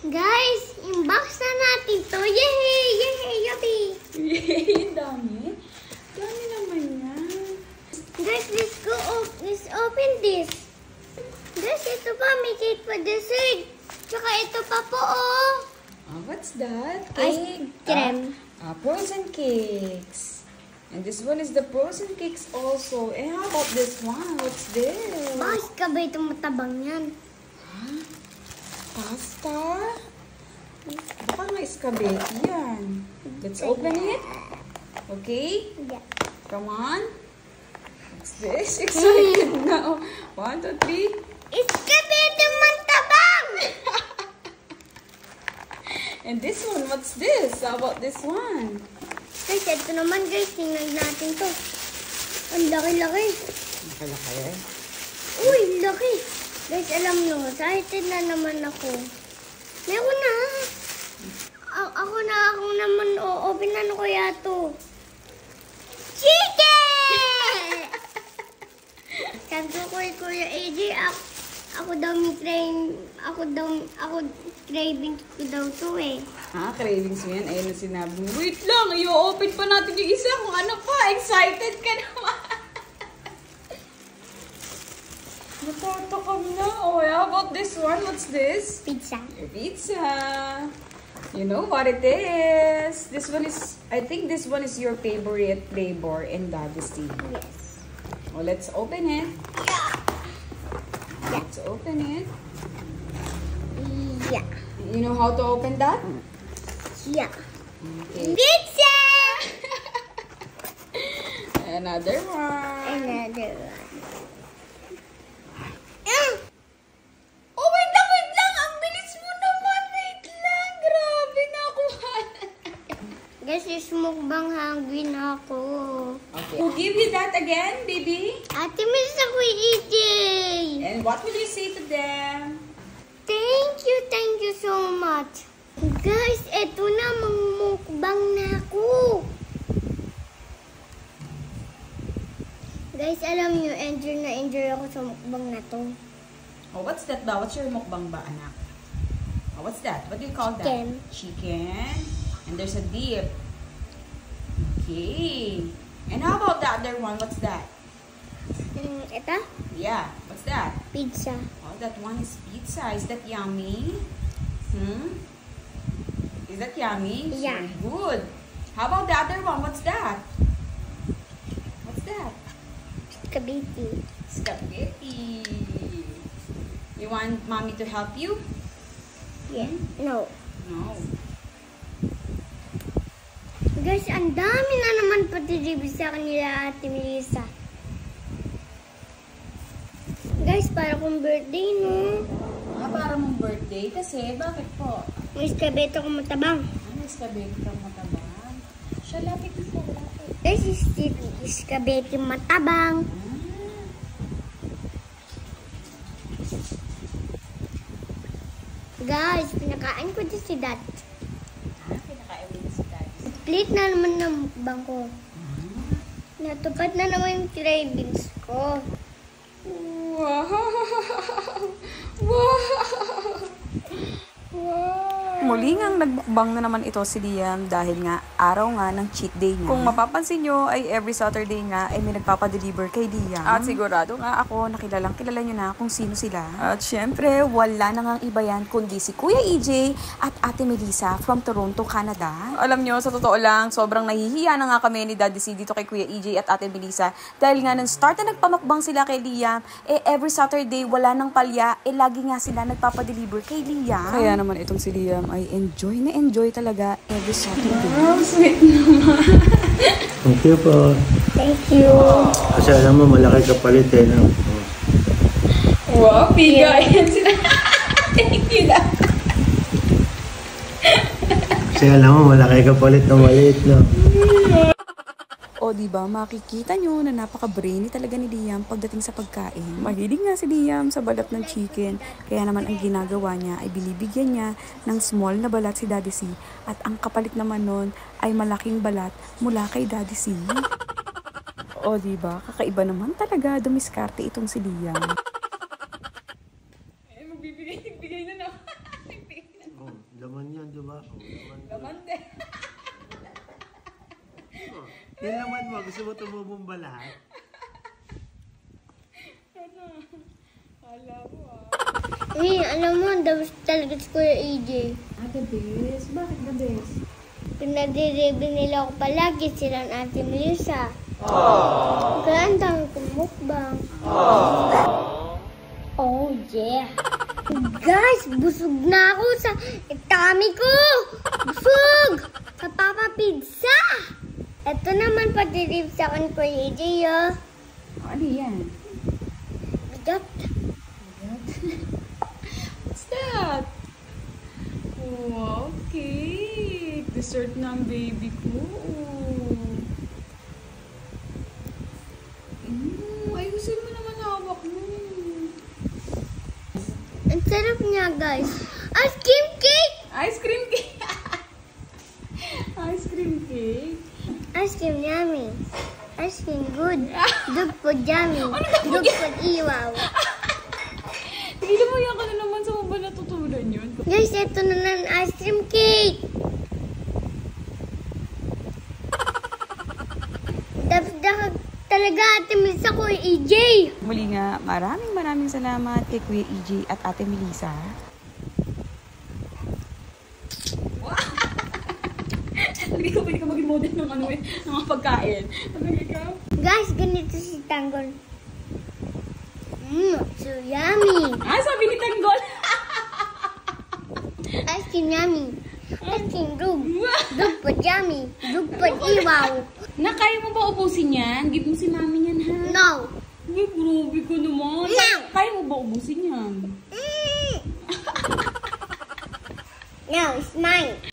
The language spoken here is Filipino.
Guys, inbox na natin to. Yay! Yay! Yuppie! Yay! Dami. Dami naman yan. Guys, let's open this. Guys, ito pa. May cake pa dessert. Tsaka ito pa po, oh. What's that? Ice cream. Frozen cakes. And this one is the frozen cakes also. And how about this one? What's this? Bakit ka ba itong matabang yan? Pasta? Baka nga spaghetti yan. Let's open it. Okay? Yeah. Come on. What's this? Excited now. 1, 2, 3. Spaghetti matabang! And this one, what's this? How about this one? Guys, ito naman guys. Tingnan natin to. Ang laki-laki. Nakalaki eh. Uy, laki. Guys, alam nyo, excited na naman ako. Meron na. Ako naman, open na ko yato. Chicken! Sabi ko kay Kuya AJ, ako craving ko daw to eh. Cravings mo yan. Ayun na sinabi mo. Wait lang, i-open pa natin yung isa kung ano pa. Excited ka naman. Natatakam na. Oh, how about this one? What's this? Pizza. Your pizza. You know what it is. This one is, I think this one is your favorite flavor in Daddy's Tea. Yes. Well, let's open it. Let's open it. Yeah. You know how to open that? Yeah. Okay. Pizza! Another one. Another one. Oh, wait lang. Ang bilis mo naman. Wait lang. Grabe na ako. Guys, mukbang hungry na ako. Okay. Who give you that again, baby? Ate, miss ako EJ. And what will you say to them? Thank you so much. Guys, eto na, mukbang na ako. Guys, alam nyo, enjoy ako sa mukbang na to. Oh, what's that ba? What's your mukbang ba, anak? Oh, what's that? What do you call that? Chicken. Chicken. And there's a dip. Okay. And how about the other one? What's that? Ito? Yeah. What's that? Pizza. Oh, that one is pizza. Is that yummy? Is that yummy? It's Yeah. very good. How about the other one? What's that? What's that? Spaghetti. Spaghetti. You want mommy to help you? Yeah. No. No. Guys, ang dami na naman pati sa kanila Ate Melissa. Guys, para kong birthday, no? Para mong birthday? Kasi, bakit po? May spaghetti akong matabang. May spaghetti kang matabang. Siya, lapit ito. Guys, spaghetti matabang. Guys, pinakain ko din si Dad. Pinakain mo si Daddy. Complete na naman ng mukbang ko. Natupad na naman yung cravings ko. Wow! Wow! Wow! Muli ngang nagbukbang na naman ito si Liam dahil nga araw nga ng cheat day niya. Kung mapapansin nyo ay every Saturday nga ay may nagpapadeliver kay Liam. At sigurado nga ako kilala nyo na kung sino sila. At syempre wala na ngang iba yan kundi si Kuya EJ at Ate Melissa from Toronto, Canada. Alam nyo, sa totoo lang, sobrang nahihiya na nga kami ni Daddy C dito kay Kuya EJ at Ate Melissa dahil nga nang start na nagpamakbang sila kay Liam, every Saturday wala nang palya, lagi nga sila nagpapadeliver kay Liam. Kaya naman itong si Liam ay enjoy talaga every Saturday. Oh, sweet naman. Thank you po. Thank you. Kasi alam mo, malaki kapalit eh. No? Wow, bigayan sila. Thank you na. Kasi alam mo, malaki kapalit na maliit, no? O diba, makikita nyo na napaka-brainy talaga ni Liam pagdating sa pagkain. Mahilig nga si Liam sa balat ng chicken, kaya naman ang ginagawa niya ay binibigyan niya ng small na balat si Daddy C. At ang kapalit naman nun ay malaking balat mula kay Daddy C. O diba, kakaiba naman talaga dumiskarte itong si Liam. Magbibigay na naman. yan, di ba? Oh, Laman din. Oh, yung laman mo, gusto mo tumubong ba lahat? Ano? Kala mo Alam mo, dapat talaga si Kuya AJ. The best? Bakit the best? Pinagdiribi nila ako palagi sila ng Ate Melissa. Kaya ang dami kong mukbang. Oh yeah. Guys, busog na ako sa tummy ko. Busog! Sa Papa Pizza. Ito naman patirip sa akin Kuya AJ, oh. Ano yan? Bigat. What's that? Wow, cake. Dessert ng baby ko. Ayusin mo naman hawak mo. Ang sarap niya, guys. Ice cream cake! Ice cream cake. Ice cream cake. Ice cream yummy. Ice cream good. Dugpod yummy. Dugpod iwaw. Tignan mo yan ka na naman sa ba natutunan yun. Guys, ito na ng ice cream cake. Dapat talaga Ate Melissa ko EJ. Muli nga, maraming salamat kay Kuya EJ at Ate Melissa. Hindi ka pwede ka maging model ng ano ng mga pagkain. Ano ikaw? Guys, ganito si Tanggol. So yummy. Sabi ni Tanggol. Ice cream yummy. Ice cream dug. Dugpod yummy. Dugpod iwaw. Kaya mo ba ubusin yan? Give mo si mami yan, ha? No. Uy, grabe ko naman. No. Kaya mo ba ubusin yan? No, it's mine.